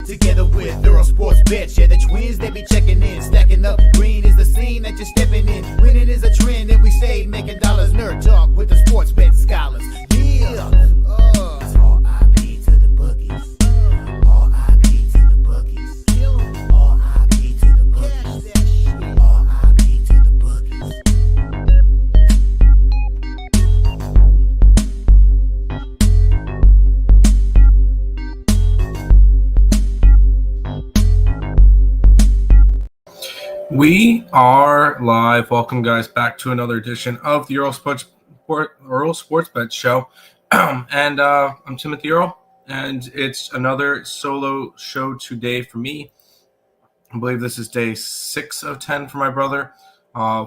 Together with Earle Sports Bets, yeah, the twins, they be checking in. Stacking up, green is the scene that you're stepping in. Winning is a trend, and we stay making dollars. Nerd talk with the sports bet scholars. Yeah, it's R.I.P. to the bookies. R.I.P. to the bookies. R.I.P. to the bookies. R.I.P. to the bookies. We are live. Welcome, guys, back to another edition of the Earle Sports Bet Show. And I'm Timothy Earle, and it's another solo show today for me. I believe this is day 6 of 10 for my brother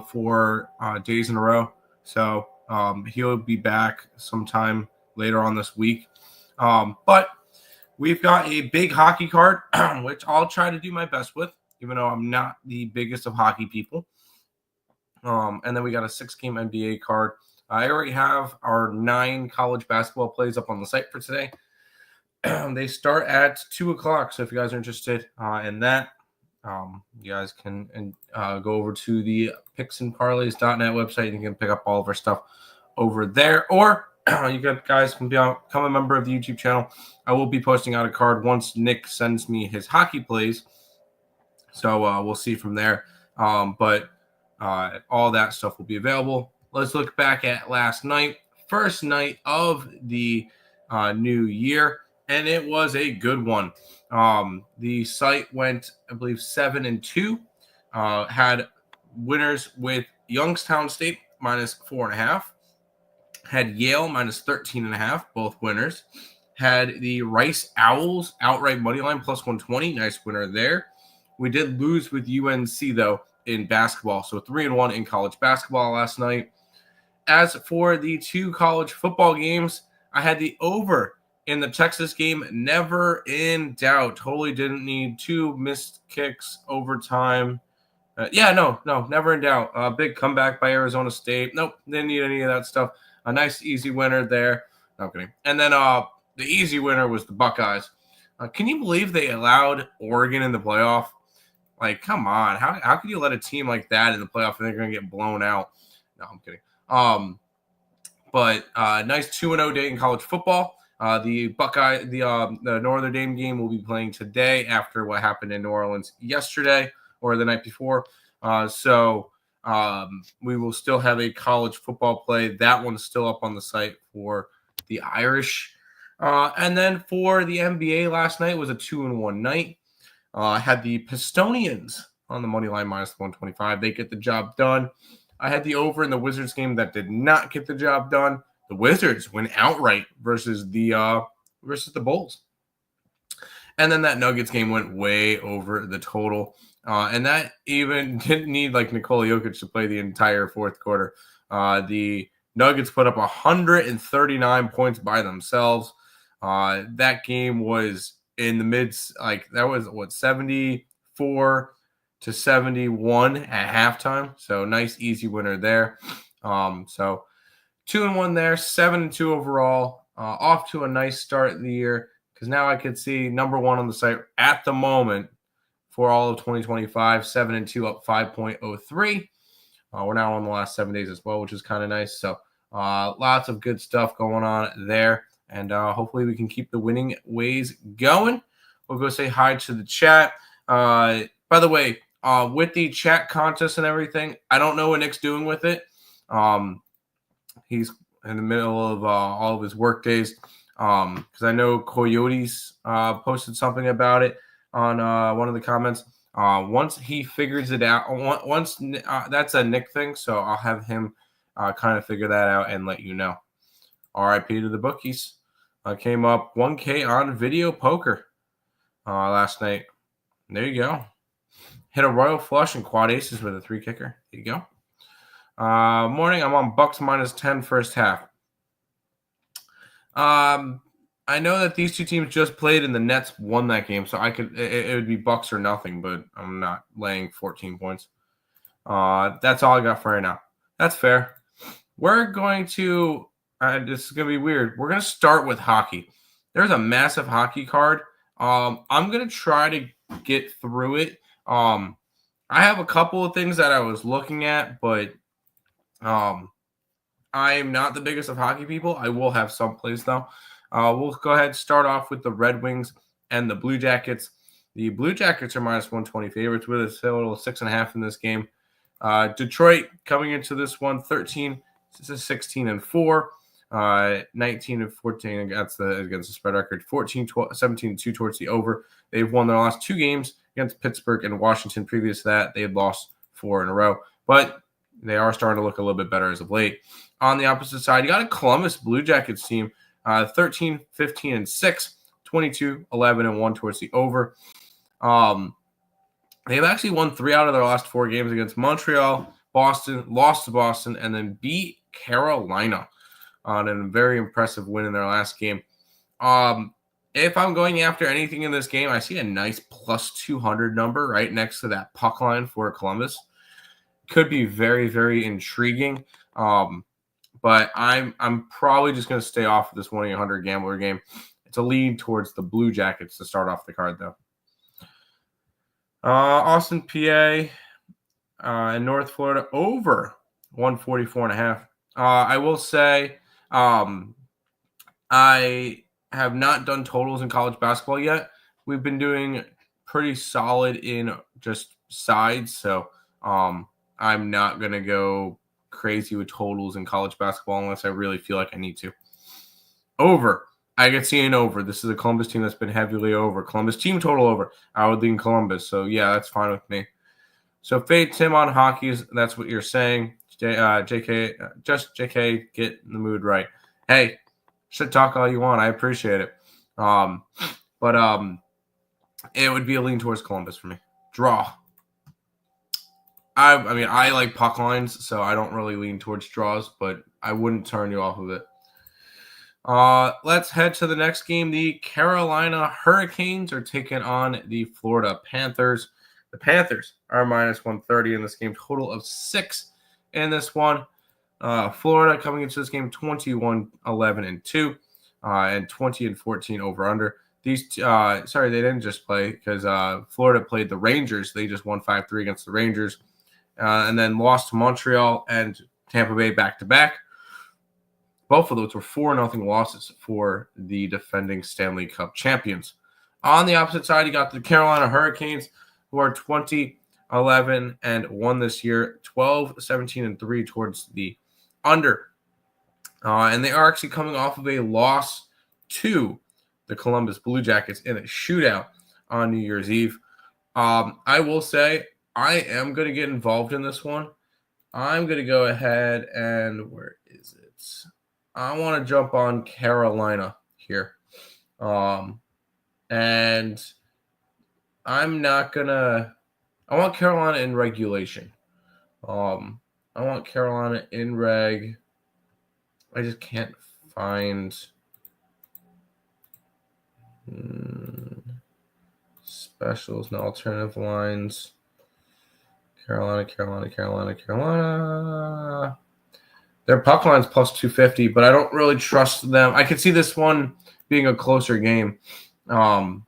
for days in a row. So he'll be back sometime later on this week. But we've got a big hockey card, which I'll try to do my best with, even though I'm not the biggest of hockey people. And then we got a 6-game NBA card. I already have our 9 college basketball plays up on the site for today. They start at 2 o'clock, so if you guys are interested in that, you guys can go over to the picksandparleys.net website. You can pick up all of our stuff over there. Or you guys can become a member of the YouTube channel. I will be posting out a card once Nick sends me his hockey plays. So we'll see from there. But all that stuff will be available. Let's look back at last night, first night of the new year, and it was a good one. The site went, I believe, 7-2. Had winners with Youngstown State minus 4.5. Had Yale minus 13.5, both winners. Had the Rice Owls outright money line plus 120. Nice winner there. We did lose with UNC, though, in basketball. So 3-1 in college basketball last night. As for the 2 college football games, I had the over in the Texas game. Never in doubt. Totally didn't need 2 missed kicks, overtime. Never in doubt. Big comeback by Arizona State. Nope, didn't need any of that stuff. A nice, easy winner there. No, I'm kidding. And then the easy winner was the Buckeyes. Can you believe they allowed Oregon in the playoff? Like, come on. How can you let a team like that in the playoff and they're going to get blown out? No, I'm kidding. But nice 2-0 day in college football. The Notre Dame game will be playing today after what happened in New Orleans yesterday or the night before. So we will still have a college football play. That one's still up on the site for the Irish. And then for the NBA last night was a 2-1 night. I had the Pistonians on the money line minus 125. They get the job done. I had the over in the Wizards game that did not get the job done. The Wizards went outright versus the Bulls. And then that Nuggets game went way over the total. And that even didn't need like Nikola Jokic to play the entire fourth quarter. The Nuggets put up 139 points by themselves. That game was in the mids, like that was 74 to 71 at halftime. So nice, easy winner there. So 2-1 there, 7-2 overall. Off to a nice start of the year because now I could see number 1 on the site at the moment for all of 2025, 7-2 up 5.03. We're now on the last 7 days as well, which is kind of nice. So lots of good stuff going on there. And hopefully we can keep the winning ways going. We'll go say hi to the chat. By the way, with the chat contest and everything, I don't know what Nick's doing with it. He's in the middle of all of his work days. Because I know Coyotes posted something about it on one of the comments. Once he figures it out, that's a Nick thing, so I'll have him kind of figure that out and let you know. RIP to the bookies. Came up 1K on video poker last night. There you go. Hit a royal flush and quad aces with a 3 kicker. There you go. Morning, I'm on Bucks minus 10 first half. I know that these two teams just played and the Nets won that game, so it would be Bucks or nothing, but I'm not laying 14 points. That's all I got for right now. That's fair. We're going to this is going to be weird. We're going to start with hockey. There's a massive hockey card I'm going to try to get through it. I have a couple of things that I was looking at, but I am not the biggest of hockey people. I will have some plays, though. We'll go ahead and start off with the Red Wings and the Blue Jackets. The Blue Jackets are minus 120 favorites with a total of 6.5 in this game. Detroit coming into this one 13-16-4, 19-14 against the spread record, 17-2 towards the over. They've won their last 2 games against Pittsburgh and Washington. Previous to that, they had lost 4 in a row, but they are starting to look a little bit better as of late. On the opposite side, you got a Columbus Blue Jackets team, 13-15-6, 22-11-1 towards the over. They've actually won 3 out of their last 4 games against Montreal, Boston, lost to Boston, and then beat Carolina on a very impressive win in their last game. If I'm going after anything in this game, I see a nice plus 200 number right next to that puck line for Columbus. Could be very, very intriguing. But I'm probably just going to stay off of this 1-800 gambler game. It's a lead towards the Blue Jackets to start off the card, though. Austin, PA, and North Florida over 144.5. I will say I have not done totals in college basketball yet. We've been doing pretty solid in just sides, so I'm not going to go crazy with totals in college basketball unless I really feel like I need to. Over. I could see an over. This is a Columbus team that's been heavily over. Columbus team total over. I would lean Columbus. So, yeah, that's fine with me. So, fade Tim on hockey. That's what you're saying. JK, get in the mood right. Hey, should talk all you want. I appreciate it. But it would be a lean towards Columbus for me. Draw. I mean, I like puck lines, so I don't really lean towards draws, but I wouldn't turn you off of it. Let's head to the next game. The Carolina Hurricanes are taking on the Florida Panthers. The Panthers are minus 130 in this game, total of 6 in this one. Florida coming into this game 21-11-2 and 20-14 over under. These they didn't just play because Florida played the Rangers. They just won 5-3 against the Rangers and then lost to Montreal and Tampa Bay back-to-back. Both of those were 4-0 losses for the defending Stanley Cup champions. On the opposite side, you got the Carolina Hurricanes, who are 20-11-1 this year, 12-17-3 towards the under. And they are actually coming off of a loss to the Columbus Blue Jackets in a shootout on New Year's Eve. I will say I am going to get involved in this one. I'm going to go ahead and where is it? I want to jump on Carolina here. And I'm not going to – I want Carolina in regulation. I want Carolina in reg. I just can't find specials and alternative lines. Carolina. Their puck line's plus 250, but I don't really trust them. I could see this one being a closer game. I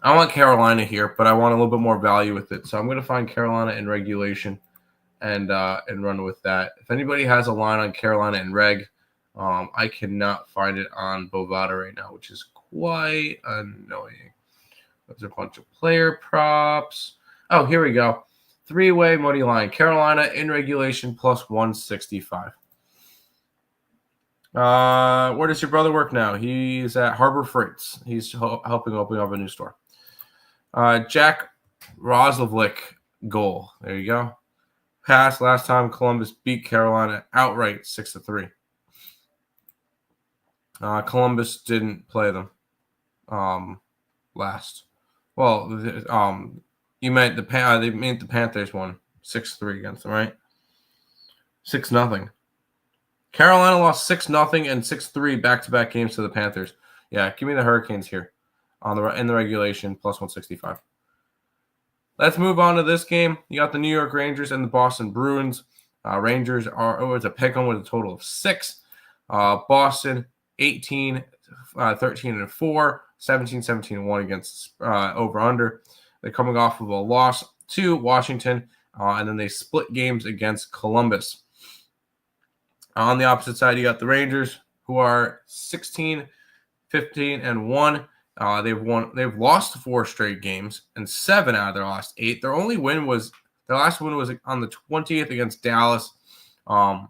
want Carolina here, but I want a little bit more value with it. So I'm going to find Carolina in regulation and run with that. If anybody has a line on Carolina in reg, I cannot find it on Bovada right now, which is quite annoying. There's a bunch of player props. Oh, here we go. 3-way money line. Carolina in regulation plus 165. Where does your brother work now? He's at Harbor Freights. He's helping open up a new store. Jack Roslovic goal. There you go. Pass last time Columbus beat Carolina outright 6-3. Columbus didn't play them last. Well, you meant the Panthers won 6-3 against them, right? 6-0. Carolina lost 6-0 and 6-3 back-to-back games to the Panthers. Yeah, give me the Hurricanes here in the regulation plus 165. Let's move on to this game. You got the New York Rangers and the Boston Bruins. Rangers it's a pick 'em with a total of 6. Boston 18 13-4, 17-1 against over-under. They're coming off of a loss to Washington, and then they split games against Columbus. On the opposite side, you got the Rangers, who are 16-15-1. They've lost 4 straight games and 7 out of their last 8. Their last win was on the 20th against Dallas, and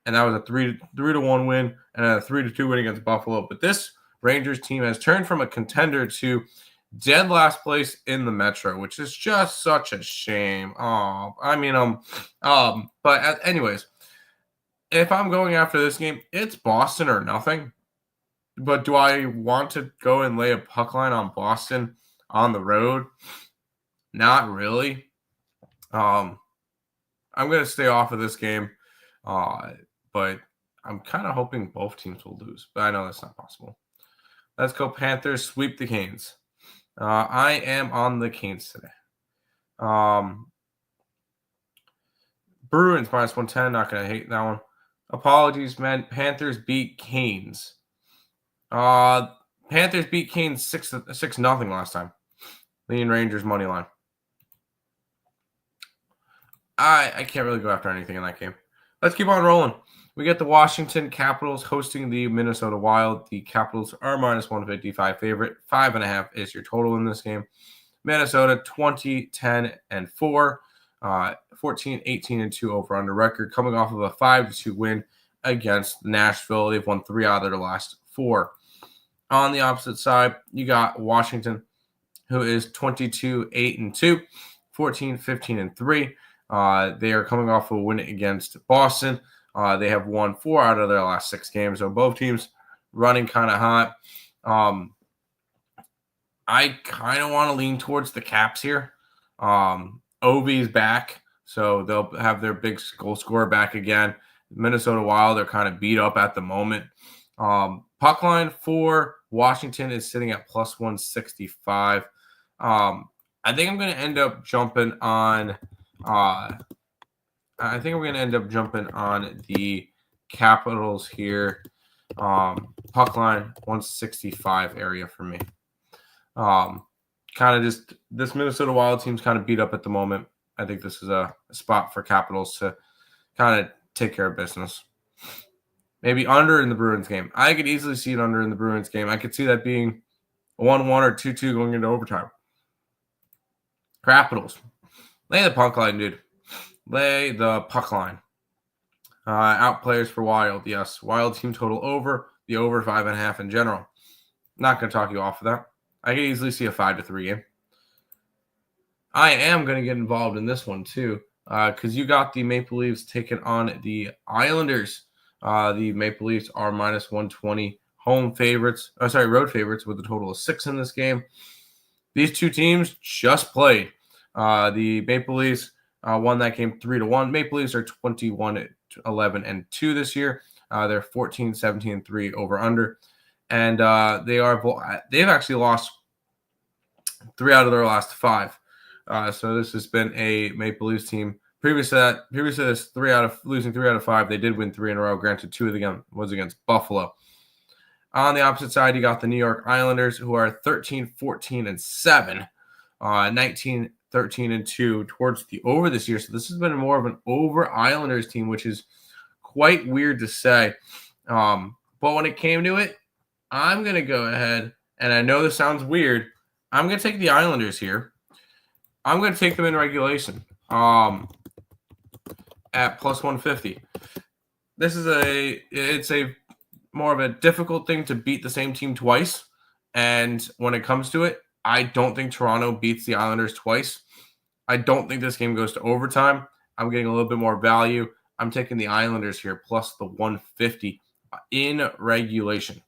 that was a 3-1 win and a 3-2 win against Buffalo. But this Rangers team has turned from a contender to dead last place in the Metro, which is just such a shame. Anyways, if I'm going after this game, it's Boston or nothing. But do I want to go and lay a puck line on Boston on the road? Not really. I'm going to stay off of this game, but I'm kind of hoping both teams will lose. But I know that's not possible. Let's go Panthers, sweep the Canes. I am on the Canes today. Bruins minus 110. Not going to hate that one. Apologies, man. Panthers beat Canes. Panthers beat Canes 6-0 last time. Lean Rangers money line. I can't really go after anything in that game. Let's keep on rolling. We get the Washington Capitals hosting the Minnesota Wild. The Capitals are minus 155 favorite. 5.5 is your total in this game. Minnesota 20-10-4. 14-18-2 over under record, coming off of a 5-2 win against Nashville. They've won 3 out of their last 4. On the opposite side, you got Washington, who is 22-8-2, 14-15-3. They are coming off a win against Boston. They have won 4 out of their last 6 games, so both teams running kind of hot. I kind of want to lean towards the Caps here. Ovi's back, so they'll have their big goal scorer back again. Minnesota Wild are kind of beat up at the moment. Puck line for Washington is sitting at plus 165. I think I'm going to end up jumping on. I think we're going to end up jumping on the Capitals here. Puck line 165 area for me. Kind of just this Minnesota Wild team's kind of beat up at the moment. I think this is a spot for Capitals to kind of take care of business. Maybe under in the Bruins game. I could easily see it under in the Bruins game. I could see that being 1-1 or 2-2 going into overtime. Capitals. Lay the puck line, dude. Lay the puck line. Out players for Wild. Yes. Wild team total over. The over 5.5 in general. Not going to talk you off of that. I could easily see a 5-3 game. I am going to get involved in this one too, because you got the Maple Leafs taking on the Islanders. The Maple Leafs are minus 120 road favorites with a total of 6 in this game. These two teams just played. The Maple Leafs won that game 3-1. Maple Leafs are 21-11-2 this year. They're 14-17-3 over under. And they've actually lost 3 out of their last 5. So this has been a Maple Leafs team. Previous to this, losing 3 out of 5, they did win 3 in a row. Granted, 2 of them was against Buffalo. On the opposite side, you got the New York Islanders, who are 13-14-7, 19-13-2 towards the over this year. So this has been more of an over Islanders team, which is quite weird to say. But when it came to it, I'm going to go ahead, and I know this sounds weird. I'm going to take the Islanders here. I'm going to take them in regulation at plus 150. This is it's a more of a difficult thing to beat the same team twice. And when it comes to it, I don't think Toronto beats the Islanders twice. I don't think this game goes to overtime. I'm getting a little bit more value. I'm taking the Islanders here plus the 150 in regulation.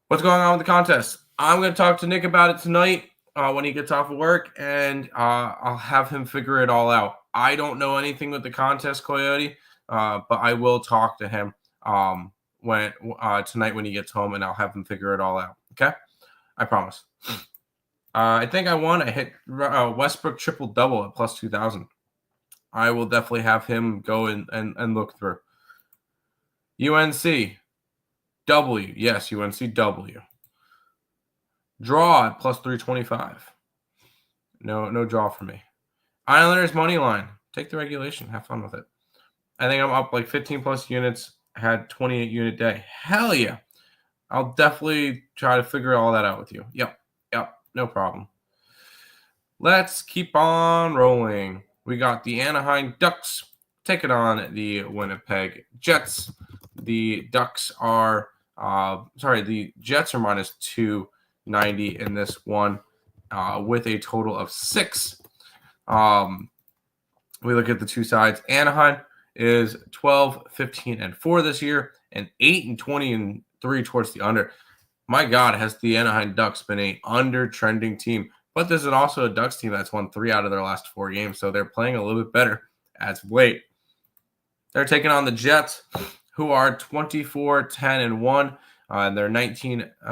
What's going on with the contest? I'm going to talk to Nick about it tonight when he gets off of work, and I'll have him figure it all out. I don't know anything with the contest, Coyote, but I will talk to him tonight when he gets home, and I'll have him figure it all out. Okay? I promise. I think I won. I hit Westbrook triple-double at plus 2,000. I will definitely have him go and look through. UNC. W. Yes, UNC W. Draw at plus 325. No draw for me. Islanders money line. Take the regulation. Have fun with it. I think I'm up like 15 plus units. I had 28 unit day. Hell yeah. I'll definitely try to figure all that out with you. Yep. No problem. Let's keep on rolling. We got the Anaheim Ducks taking on the Winnipeg Jets. The Ducks are, the Jets are minus 290 in this one with a total of 6. We look at the two sides. Anaheim is 12, 15, and 4 this year, and 8 and 20 and 3 towards the under. My God, has the Anaheim Ducks been a under-trending team. But this is also a Ducks team that's won 3 out of their last 4 games, so they're playing a little bit better as of late. They're taking on the Jets, who are 24, 10, and 1. And they're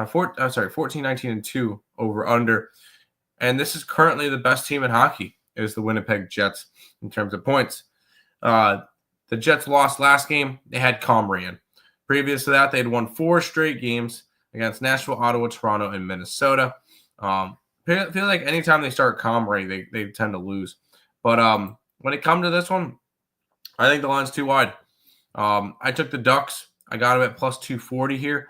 14, 19, and 2 over under. And this is currently the best team in hockey, is the Winnipeg Jets in terms of points. The Jets lost last game. They had Comrie in. Previous to that, they had won 4 straight games against Nashville, Ottawa, Toronto, and Minnesota. I feel like anytime they start Comrie, they tend to lose. But when it comes to this one, I think the line's too wide. I took the Ducks. I got them at plus 240 here.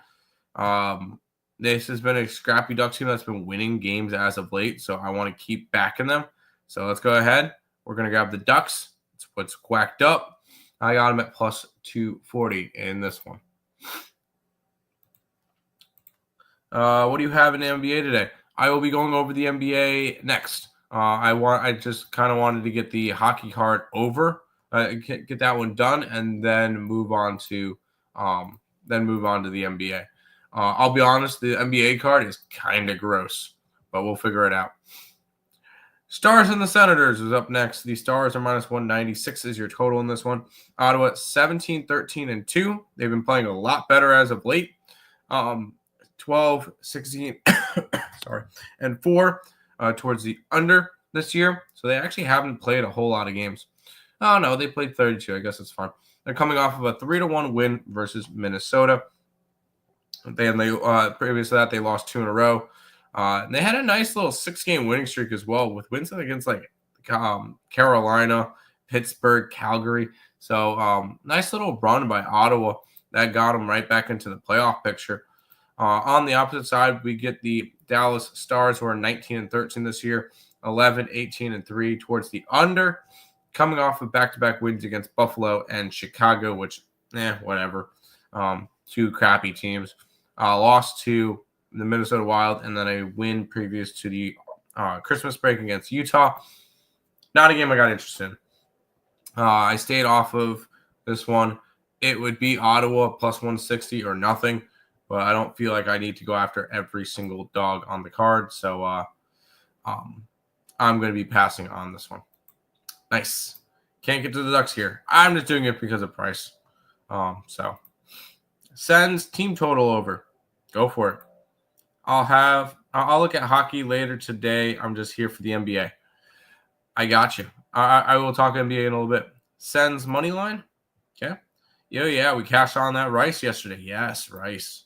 This has been a scrappy Ducks team that's been winning games as of late, so I want to keep backing them. So let's go ahead. We're going to grab the Ducks. It's what's quacked up. I got them at plus 240 in this one. What do you have in the NBA today? I will be going over the NBA next. I just kind of wanted to get the hockey card over, get that one done, and then move on to the NBA. I'll be honest, the NBA card is kind of gross, but we'll figure it out. Stars and the Senators is up next. The Stars are minus 196 is your total in this one. Ottawa 17, 13, and 2. They've been playing a lot better as of late. 12, 16, and 4 towards the under this year. So they actually haven't played a whole lot of games. Oh, no, they played 32. I guess it's fine. They're coming off of a 3-1 win versus Minnesota. Previous to that, they lost 2 in a row. And they had a nice little 6-game winning streak as well, with wins against like Carolina, Pittsburgh, Calgary. So nice little run by Ottawa that got them right back into the playoff picture. On the opposite side, we get the Dallas Stars, who are 19 and 13 this year, 11, 18, and 3 towards the under, coming off of back-to-back wins against Buffalo and Chicago, which, whatever. 2 crappy teams. Lost to the Minnesota Wild, and then a win previous to the Christmas break against Utah. Not a game I got interested in. I stayed off of this one. It would be Ottawa plus 160 or nothing, but I don't feel like I need to go after every single dog on the card, so I'm going to be passing on this one. Nice. Can't get to the Ducks here. I'm just doing it because of price. So Sens team total over. Go for it. I'll look at hockey later today. I'm just here for the NBA. I got you. I will talk NBA in a little bit. Sens money line. Okay. Yeah, we cashed on that Rice yesterday. Yes, Rice.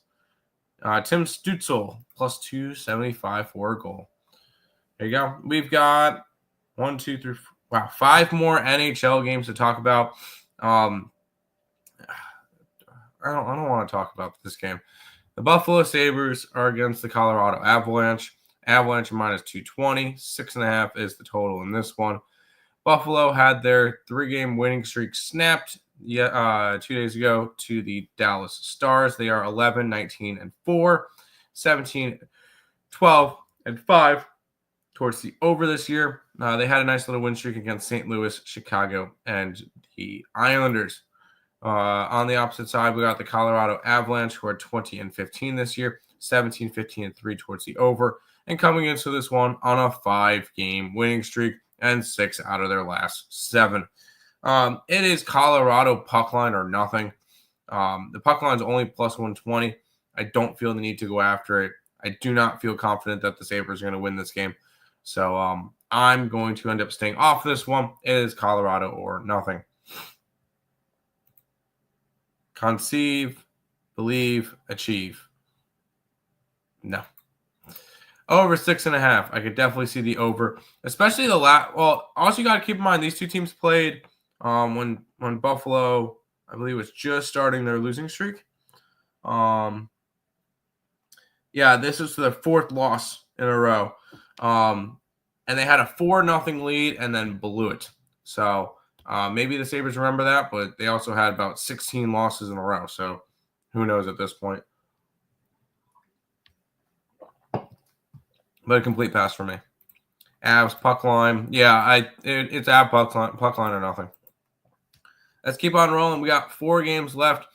Tim Stützle plus 275 for a goal. There you go. We've got 5 more NHL games to talk about. I don't want to talk about this game. The Buffalo Sabres are against the Colorado Avalanche. Avalanche minus 220. 6.5 is the total in this one. Buffalo had their 3-game winning streak snapped 2 days ago to the Dallas Stars. They are 11, 19, and 4. 17, 12, and 5 towards the over this year. They had a nice little win streak against St. Louis, Chicago, and the Islanders. On the opposite side, we got the Colorado Avalanche, who are 20 and 15 this year, 17, 15, and 3 towards the over, and coming into this one on a 5-game winning streak and 6 out of their last 7. It is Colorado puck line or nothing. The puck line is only plus 120. I don't feel the need to go after it. I do not feel confident that the Sabres are going to win this game. So I'm going to end up staying off this one. It is Colorado or nothing. Conceive, believe, achieve. No. Over 6.5. I could definitely see the over, especially the last. Well, also you got to keep in mind these two teams played when Buffalo, I believe, was just starting their losing streak. Yeah, this was their fourth loss in a row, and they had a 4-0 lead and then blew it. So maybe the Sabres remember that, but they also had about 16 losses in a row. So who knows at this point? But a complete pass for me. Avs, puck line. Yeah, it's Av puck line or nothing. Let's keep on rolling. We got 4 games left.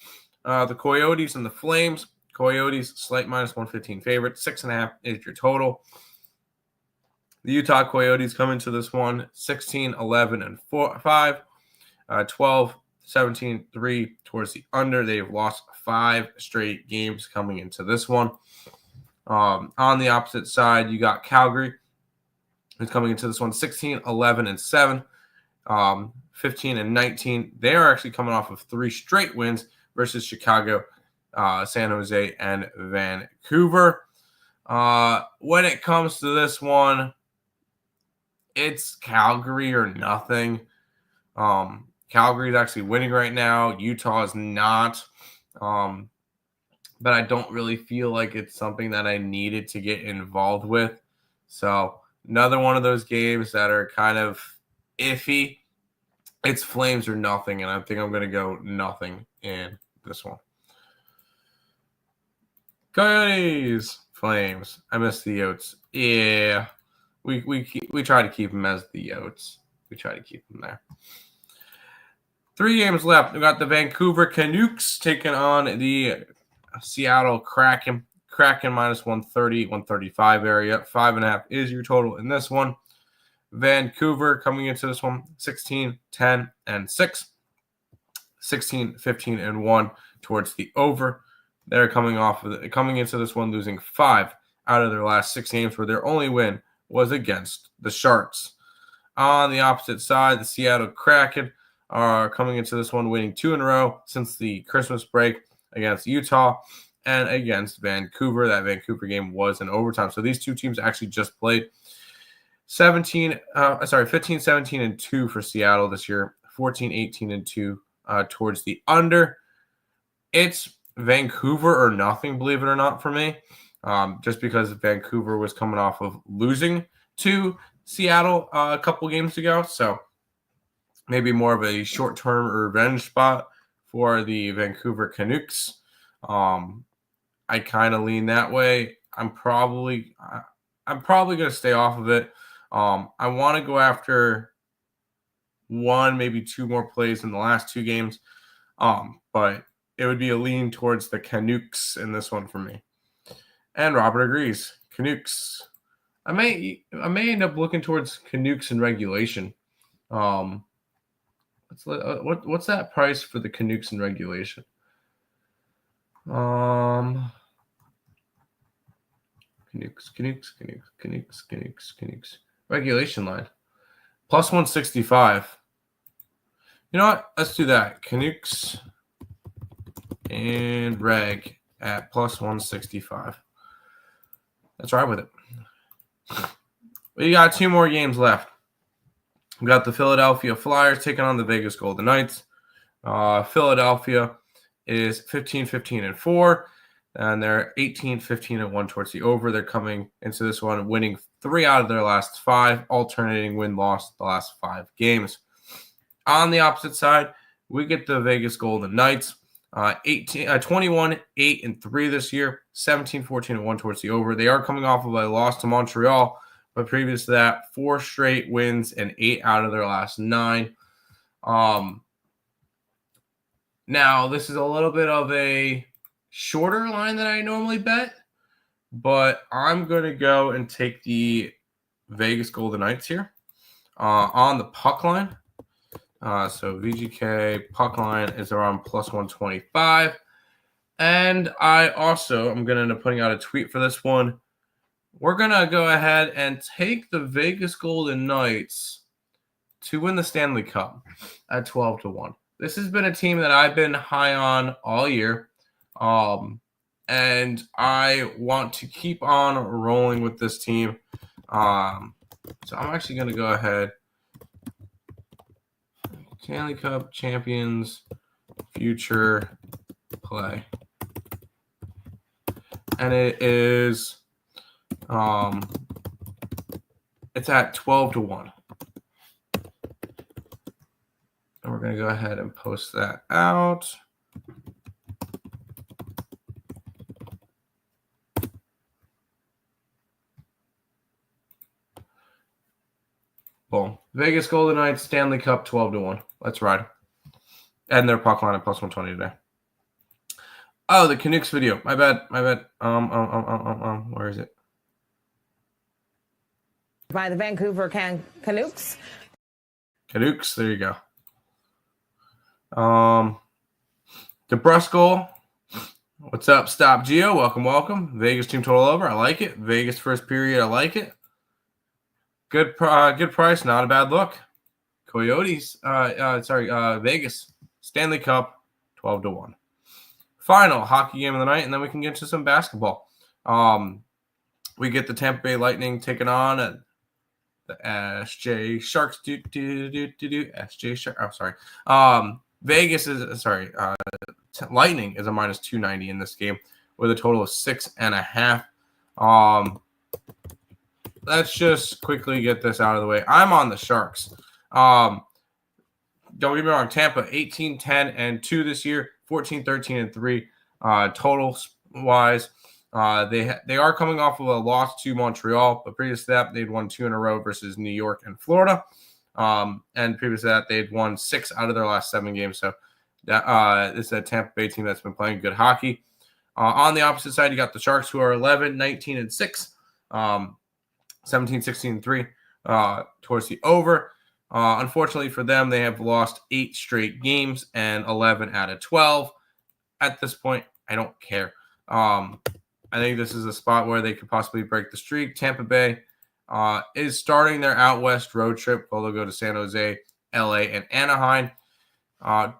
The Coyotes and the Flames. Coyotes, slight -115 favorite. 6.5 is your total. The Utah Coyotes come into this one 16-11-5, 12-17-3 towards the under. They've lost 5 straight games coming into this one. On the opposite side, you got Calgary, who's coming into this one 16-11-7, 15-19. They are actually coming off of 3 straight wins versus Chicago, San Jose, and Vancouver. When it comes to this one, it's Calgary or nothing. Calgary is actually winning right now. Utah is not. But I don't really feel like it's something that I needed to get involved with. So another one of those games that are kind of iffy. It's Flames or nothing, and I think I'm going to go nothing in this one. Coyotes, Flames. I miss the Yotes. Yeah, we try to keep them as the Yotes. We try to keep them there. 3 games left. We got the Vancouver Canucks taking on the Seattle Kraken. Kraken -130, 135 area. 5.5 is your total in this one. Vancouver coming into this one 16-10-6, 16-15-1 towards the over. They're coming into this one losing 5 out of their last 6 games, where their only win was against the Sharks. On the opposite side, the Seattle Kraken are coming into this one winning 2 in a row since the Christmas break against Utah and against Vancouver. That Vancouver game was in overtime. So these two teams actually just played 15-17-2 for Seattle this year, 14-18-2 towards the under. It's Vancouver or nothing, believe it or not, for me, just because Vancouver was coming off of losing to Seattle a couple games ago. So maybe more of a short-term revenge spot for the Vancouver Canucks. I kind of lean that way. I'm probably going to stay off of it. I want to go after 1, maybe 2 more plays in the last 2 games. But it would be a lean towards the Canucks in this one for me. And Robert agrees. Canucks. I may end up looking towards Canucks in regulation. What's that price for the Canucks in regulation? Canucks. Regulation line. +165. You know what? Let's do that. Canucks and reg at +165. Let's ride with it. We got 2 more games left. We got the Philadelphia Flyers taking on the Vegas Golden Knights. Philadelphia is 15-15-4, and they're 18-15-1 towards the over. They're coming into this one winning 3 out of their last 5, alternating win-loss the last 5 games. On the opposite side, we get the Vegas Golden Knights, 21-8-3 this year, 17-14-1 towards the over. They are coming off of a loss to Montreal, but previous to that, 4 straight wins and 8 out of their last 9. Now, this is a little bit of a shorter line than I normally bet, but I'm going to go and take the Vegas Golden Knights here on the puck line. So VGK puck line is around +125. And I also am going to end up putting out a tweet for this one. We're going to go ahead and take the Vegas Golden Knights to win the Stanley Cup at 12-1. This has been a team that I've been high on all year. And I want to keep on rolling with this team. So I'm actually going to go ahead. Stanley Cup champions, future play. And it is, it's at 12-1. And we're going to go ahead and post that out. Boom. Vegas Golden Knights, Stanley Cup, 12-1. Let's ride. And their puck line at plus 120 today. Oh, the Canucks video. My bad. Where is it? By the Vancouver Canucks. Canucks, there you go. DeBrusco. What's up, Stop Geo? Welcome. Vegas team total over. I like it. Vegas first period. I like it. Good price. Not a bad look. Coyotes. Vegas. Stanley Cup, 12-1. Final hockey game of the night, and then we can get to some basketball. We get the Tampa Bay Lightning taking on the SJ Sharks. SJ Sharks. Oh, sorry. Vegas is Lightning is a minus 290 in this game with a total of 6.5. Let's just quickly get this out of the way. I'm on the Sharks. Don't get me wrong. Tampa 18-10-2 this year, 14-13-3 total wise. They are coming off of a loss to Montreal, but previous to that they'd won 2 in a row versus New York and Florida. And previous to that they'd won 6 out of their last 7 games. So this is a Tampa Bay team that's been playing good hockey. On the opposite side, you got the Sharks, who are 11-19-6, 17-16-3 towards the over. Unfortunately for them, they have lost 8 straight games and 11 out of 12. At this point, I don't care. I think this is a spot where they could possibly break the streak. Tampa Bay is starting their out west road trip. They'll go to San Jose, LA, and Anaheim.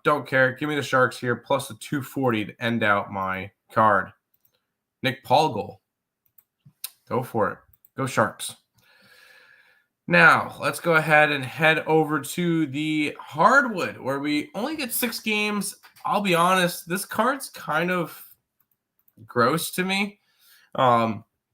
Don't care. Give me the Sharks here, plus the 240 to end out my card. Nick Paul goal. Go for it. Go Sharks. Now, let's go ahead and head over to the hardwood, where we only get 6 games. I'll be honest, this card's kind of gross to me,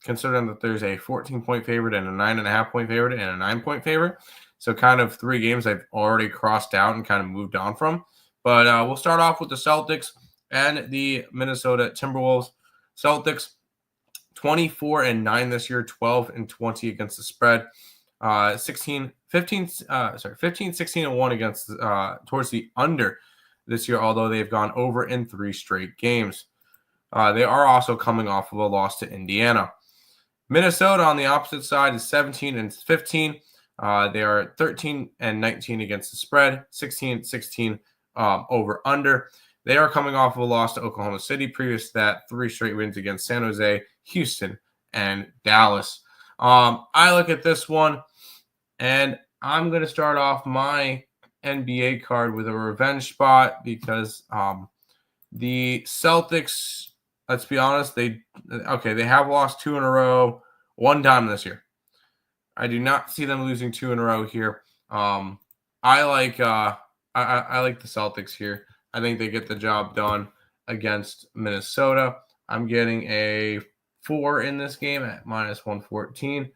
considering that there's a 14-point favorite and a 9.5-point favorite and a 9-point favorite. So kind of 3 games I've already crossed out and kind of moved on from. But we'll start off with the Celtics and the Minnesota Timberwolves. Celtics, 24-9 this year, 12-20 against the spread. 15-16-1 against towards the under this year, although they've gone over in 3 straight games. They are also coming off of a loss to Indiana. Minnesota on the opposite side is 17-15. They are 13-19 against the spread, 16-16 over under. They are coming off of a loss to Oklahoma City. Previous to that, 3 straight wins against San Jose, Houston, and Dallas. I look at this one, and I'm going to start off my NBA card with a revenge spot because the Celtics, let's be honest, they have lost 2 in a row 1 time this year. I do not see them losing 2 in a row here. I like the Celtics here. I think they get the job done against Minnesota. I'm getting a 4 in this game at minus 114.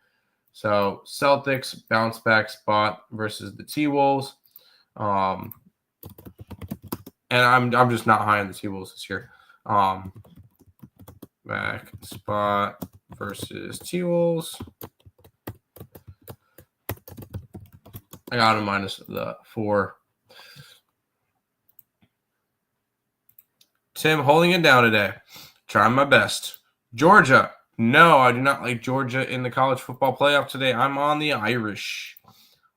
So Celtics bounce back spot versus the T-Wolves. And I'm just not high on the T-Wolves this year. Back spot versus T-Wolves. I got a minus the 4. Tim holding it down today. Trying my best. Georgia. No, I do not like Georgia in the college football playoff today. I'm on the Irish.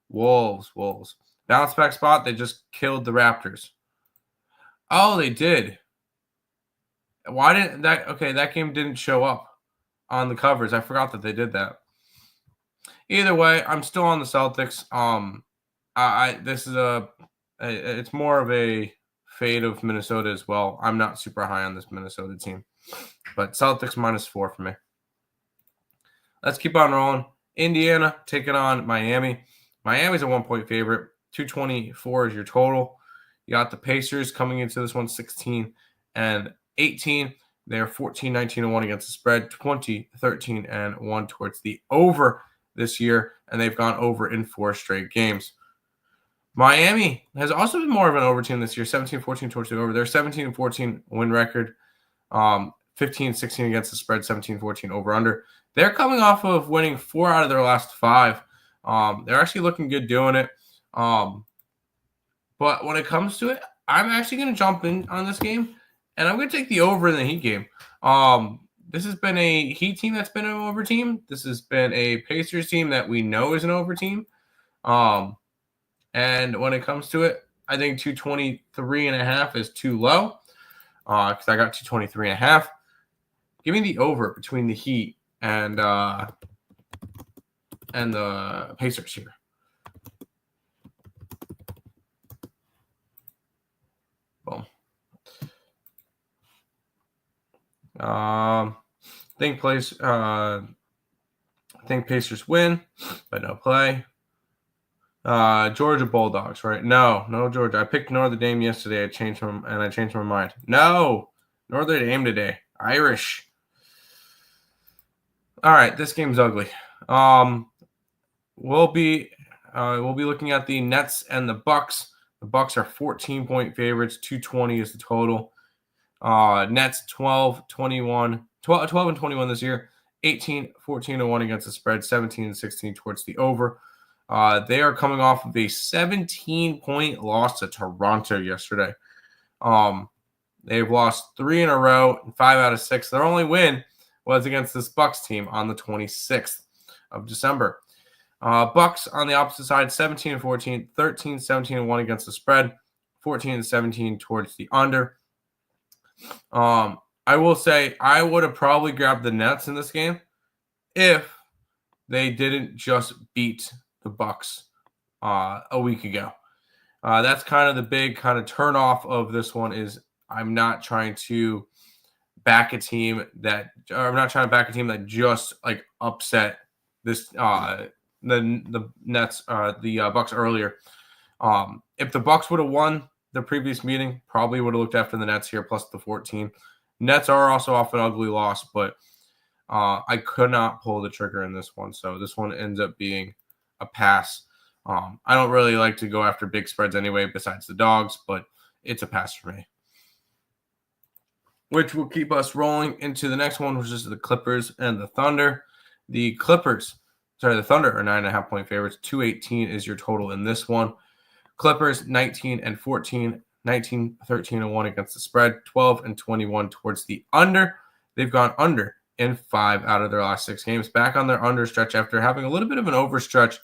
Wolves. Bounce back spot. They just killed the Raptors. Oh, they did. Why didn't that? Okay, that game didn't show up on the covers. I forgot that they did that. Either way, I'm still on the Celtics. It's more of a fade of Minnesota as well. I'm not super high on this Minnesota team. But Celtics -4 for me. Let's keep on rolling. Indiana taking on Miami. Miami's a 1-point favorite. 224 is your total. You got the Pacers coming into this one 16 and 18. They're 14-19-1 against the spread, 20-13-1 towards the over this year, and they've gone over in 4 straight games. Miami has also been more of an over team this year, 17-14 towards the over. They're 17-14 win record, 15-16 against the spread, 17-14 over under. They're coming off of winning 4 out of their last 5. They're actually looking good doing it. But when it comes to it, I'm actually going to jump in on this game, and I'm going to take the over in the Heat game. This has been a Heat team that's been an over team. This has been a Pacers team that we know is an over team. And when it comes to it, I think 223.5 is too low because I got 223.5. Give me the over between the Heat and the Pacers here. Boom. Think Pacers win, but no play. Georgia Bulldogs, right? No Georgia. I picked Notre Dame yesterday. I changed my mind. No, Notre Dame today. Irish. All right, this game's ugly. We'll be looking at the Nets and the Bucks. The Bucks are 14-point favorites. 220 is the total. Nets 12-21 this year. 18-14-1 against the spread. 17-16 towards the over. They are coming off of a 17-point loss to Toronto yesterday. They've lost 3 in a row, 5 out of 6. Their only win was against this Bucks team on the 26th of December. Bucks on the opposite side, 17-14, 13-17-1 against the spread, 14-17 towards the under. I will say I would have probably grabbed the Nets in this game if they didn't just beat the Bucks a week ago. That's kind of the big kind of turnoff of this one is I'm not trying to back a team that just like upset this the Nets the Bucks earlier. If the Bucks would have won the previous meeting, probably would have looked after the Nets here plus the 14. Nets are also off an ugly loss, but I could not pull the trigger in this one, so this one ends up being a pass. I don't really like to go after big spreads anyway, besides the dogs, but it's a pass for me. Which will keep us rolling into the next one, which is the Clippers and the Thunder. The Thunder are 9.5-point favorites. 218 is your total in this one. Clippers 19-14, 19-13-1 against the spread, 12-21 towards the under. They've gone under in 5 out of their last 6 games. Back on their under stretch after having a little bit of an overstretch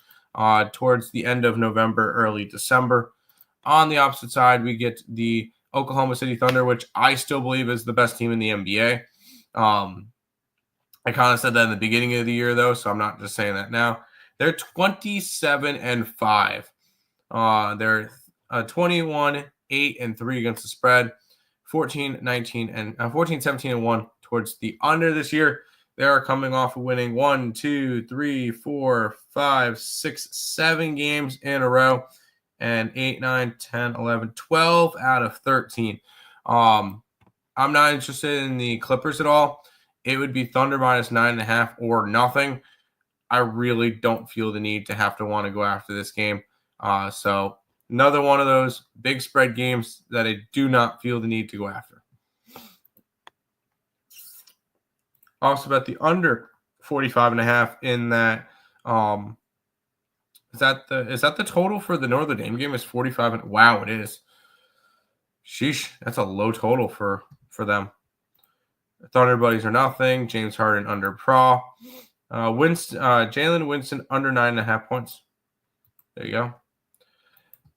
towards the end of November, early December. On the opposite side, we get the Oklahoma City Thunder, which I still believe is the best team in the NBA. I kind of said that in the beginning of the year, though, so I'm not just saying that now. They're 27-5. They're 21-8-3 against the spread, 14-17-1 towards the under this year. They are coming off of winning 1, 2, 3, 4, 5, 6, 7 games in a row, and 8, 9, 10, 11, 12 out of 13. I'm not interested in the Clippers at all. It would be Thunder minus 9.5 or nothing. I really don't feel the need to have to want to go after this game. So another one of those big spread games that I do not feel the need to go after. Also bet the under 45.5 in that. Is that the total for the Notre Dame game? Is 45? Wow, it is. Sheesh, that's a low total for them. Thunder buddies are nothing. James Harden under Pro. Jalen Winston under 9.5 points. There you go.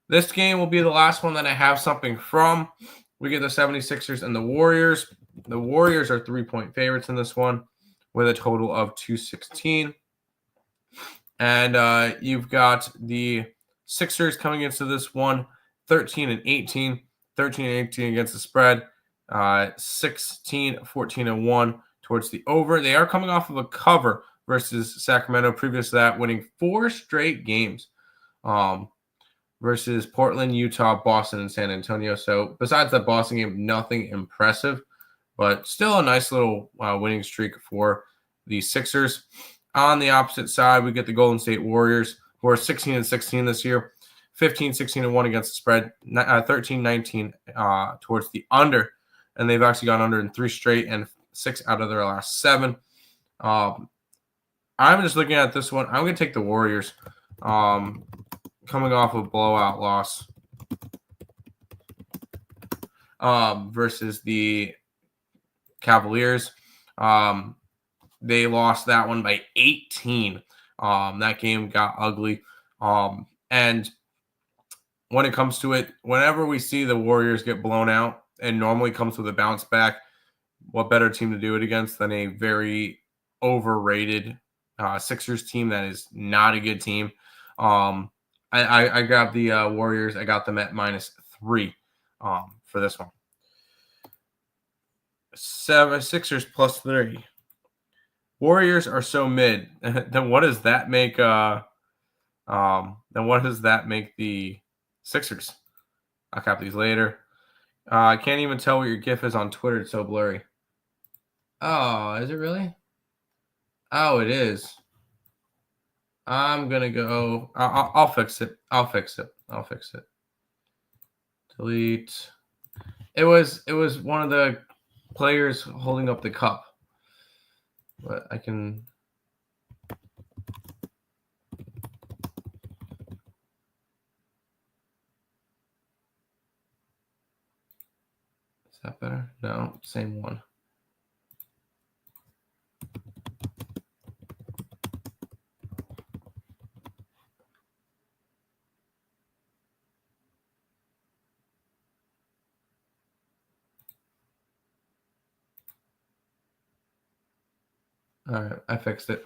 This game will be the last one that I have something from. We get the 76ers and the Warriors. The Warriors are 3-point favorites in this one with a total of 216. And you've got the Sixers coming into this one 13-18, 13-18 against the spread, 16-14-1 towards the over. They are coming off of a cover versus Sacramento. Previous to that, winning 4 straight games versus Portland, Utah, Boston, and San Antonio. So besides that Boston game, nothing impressive, but still a nice little winning streak for the Sixers. On the opposite side, we get the Golden State Warriors, who are 16-16 this year, 15-16-1 against the spread, 13-19 towards the under, and they've actually gone under in 3 straight and 6 out of their last 7. I'm just looking at this one. I'm going to take the Warriors coming off a blowout loss versus the Cavaliers. They lost that one by 18. That game got ugly. And when it comes to it, whenever we see the Warriors get blown out, and normally comes with a bounce back, what better team to do it against than a very overrated Sixers team that is not a good team. I got the Warriors. I got them at -3 for this one. Sixers +3. Warriors are so mid. Then what does that make? Then what does that make the Sixers? I'll copy these later. I can't even tell what your GIF is on Twitter. It's so blurry. Oh, is it really? Oh, it is. I'm gonna go. I'll fix it. I'll fix it. Delete. It was one of the players holding up the cup. But I can. Is that better? No, same one. All right, I fixed it.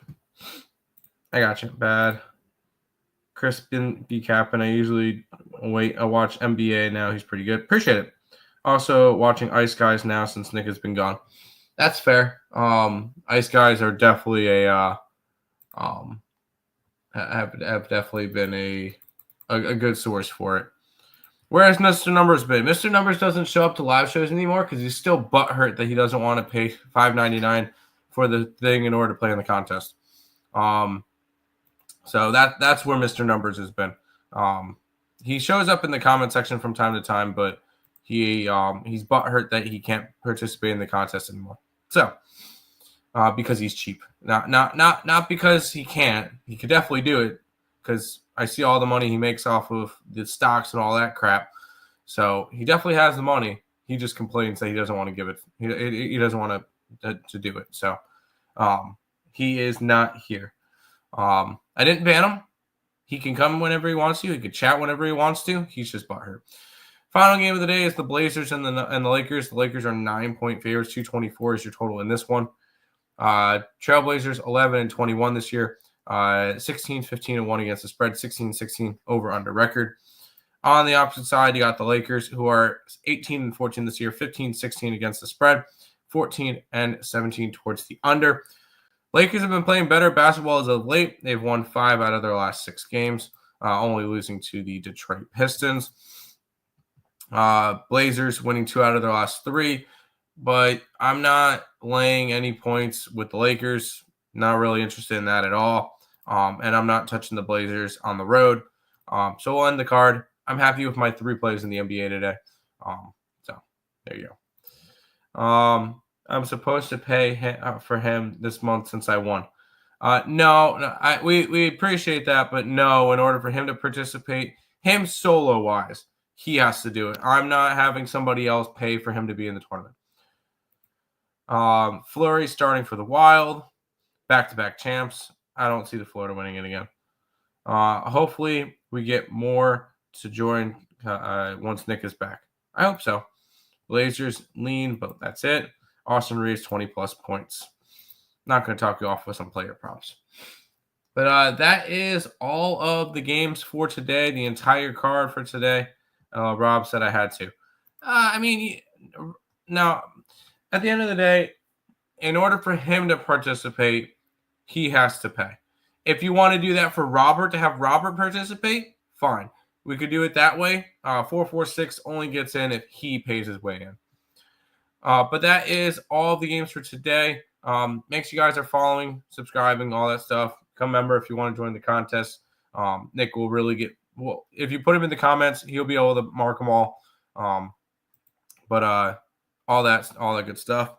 I got you. Bad. Chris B. Cappin. I usually wait. I watch NBA now. He's pretty good. Appreciate it. Also watching Ice Guys now since Nick has been gone. That's fair. Ice Guys are definitely have definitely been a good source for it. Whereas Mr. Numbers been? Mr. Numbers doesn't show up to live shows anymore because he's still butthurt that he doesn't want to pay $5.99 for the thing in order to play in the contest. So that's where Mr. Numbers has been. He shows up in the comment section from time to time, but he's butthurt that he can't participate in the contest anymore. So because he's cheap, not because he can't. He could definitely do it because I see all the money he makes off of the stocks and all that crap. So he definitely has the money. He just complains that he doesn't want to give it. He doesn't want to do it. So he is not here. I didn't ban him. He can come whenever he wants to. He can chat whenever he wants to. He's just butthurt. Final game of the day is the Blazers and the Lakers. The Lakers are 9-point favorites. 224 is your total in this one. Trailblazers 11-21 this year. 16-15-1 against the spread. 16-16 over under record. On the opposite side, you got the Lakers, who are 18-14 this year. 15-16 against the spread. 14-17 towards the under. Lakers have been playing better basketball as of late. They've won 5 out of their last 6 games, only losing to the Detroit Pistons. Blazers winning 2 out of their last 3, but I'm not laying any points with the Lakers. Not really interested in that at all. And I'm not touching the Blazers on the road. So we'll end the card. I'm happy with my 3 plays in the NBA today. So there you go. I'm supposed to pay for him this month since I won. No, we appreciate that, but no, in order for him to participate, him solo-wise, he has to do it. I'm not having somebody else pay for him to be in the tournament. Fleury starting for the Wild. Back-to-back champs. I don't see the Florida winning it again. Hopefully, we get more to join once Nick is back. I hope so. Blazers lean, but that's it. Austin Reeves, 20-plus points. Not going to talk you off with some player props. But that is all of the games for today, the entire card for today. Rob said I had to. I mean, now at the end of the day, in order for him to participate, he has to pay. If you want to do that for Robert, to have Robert participate, fine. We could do it that way. 446 only gets in if he pays his way in. But that is all the games for today. Make sure you guys are following, subscribing, all that stuff. Become a member if you want to join the contest. Nick will really get – well, if you put him in the comments, he'll be able to mark them all. But all that good stuff.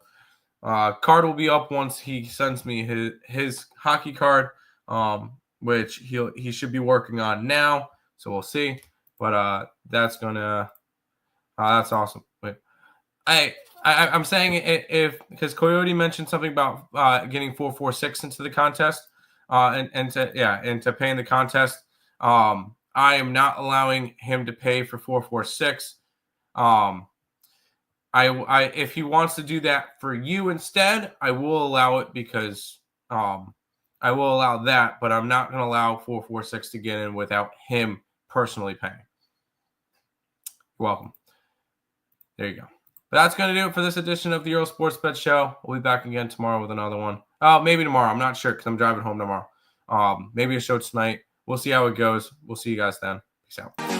Card will be up once he sends me his hockey card, which he should be working on now. So we'll see. But that's awesome. Wait, I'm saying if because Coyote mentioned something about getting 446 into the contest, and to pay in the contest. I am not allowing him to pay for 446. If he wants to do that for you instead, I will allow it because I will allow that, but I'm not going to allow 446 to get in without him personally paying. You're welcome. There you go. But that's going to do it for this edition of the Earle Sports Bet Show. We'll be back again tomorrow with another one. Maybe tomorrow. I'm not sure because I'm driving home tomorrow. Maybe a show tonight. We'll see how it goes. We'll see you guys then. Peace out.